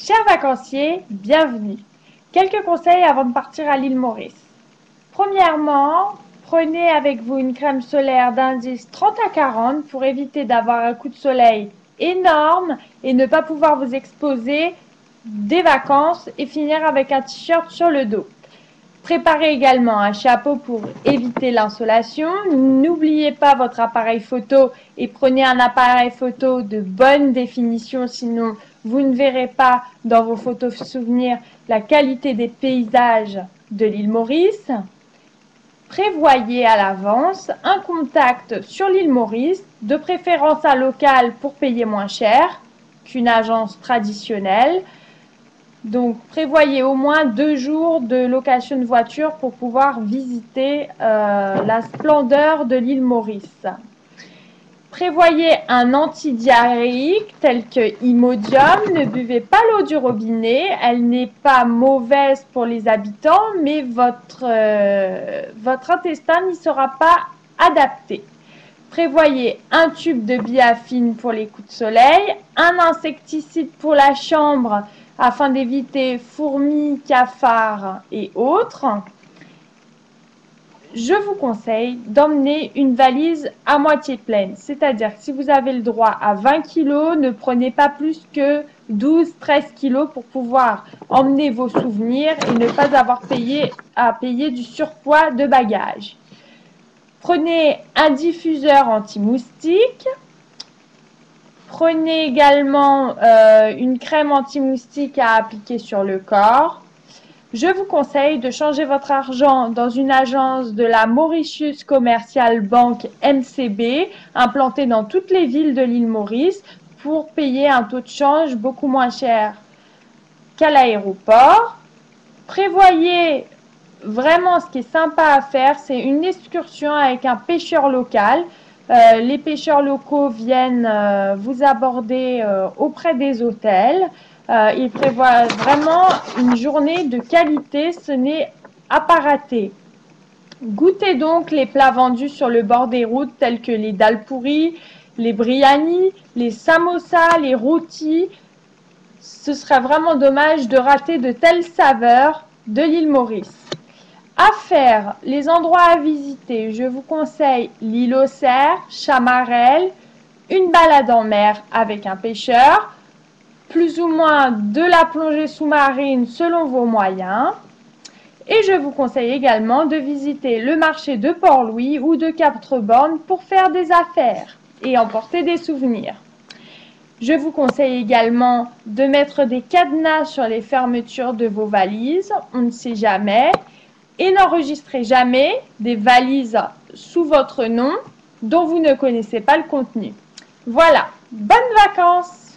Chers vacanciers, bienvenue. Quelques conseils avant de partir à l'île Maurice. Premièrement, prenez avec vous une crème solaire d'indice 30 à 40 pour éviter d'avoir un coup de soleil énorme et ne pas pouvoir vous exposer des vacances et finir avec un t-shirt sur le dos. Préparez également un chapeau pour éviter l'insolation. N'oubliez pas votre appareil photo et prenez un appareil photo de bonne définition, sinon vous ne verrez pas dans vos photos souvenirs la qualité des paysages de l'île Maurice. Prévoyez à l'avance un contact sur l'île Maurice, de préférence un local pour payer moins cher qu'une agence traditionnelle. Donc, prévoyez au moins 2 jours de location de voiture pour pouvoir visiter la splendeur de l'île Maurice. Prévoyez un antidiarrhéique tel que Imodium. Ne buvez pas l'eau du robinet. Elle n'est pas mauvaise pour les habitants, mais votre intestin n'y sera pas adapté. Prévoyez un tube de biafine pour les coups de soleil, un insecticide pour la chambre afin d'éviter fourmis, cafards et autres. Je vous conseille d'emmener une valise à moitié pleine, c'est-à-dire que si vous avez le droit à 20 kg, ne prenez pas plus que 12-13 kg pour pouvoir emmener vos souvenirs et ne pas avoir à payer du surpoids de bagages. Prenez un diffuseur anti-moustique. Prenez également une crème anti-moustique à appliquer sur le corps. Je vous conseille de changer votre argent dans une agence de la Mauritius Commercial Bank MCB, implantée dans toutes les villes de l'île Maurice, pour payer un taux de change beaucoup moins cher qu'à l'aéroport. Prévoyez vraiment, ce qui est sympa à faire, c'est une excursion avec un pêcheur local. Les pêcheurs locaux viennent vous aborder auprès des hôtels. Ils prévoient vraiment une journée de qualité, ce n'est à pas rater. Goûtez donc les plats vendus sur le bord des routes tels que les dalles pourries, les briani, les samosas, les rôtis. Ce serait vraiment dommage de rater de telles saveurs de l'île Maurice. À faire, les endroits à visiter, je vous conseille l'île aux Cerfs, Chamarel, une balade en mer avec un pêcheur, plus ou moins de la plongée sous-marine selon vos moyens. Et je vous conseille également de visiter le marché de Port-Louis ou de Quatre-Bornes pour faire des affaires et emporter des souvenirs. Je vous conseille également de mettre des cadenas sur les fermetures de vos valises, on ne sait jamais. Et n'enregistrez jamais des valises sous votre nom dont vous ne connaissez pas le contenu. Voilà, bonnes vacances!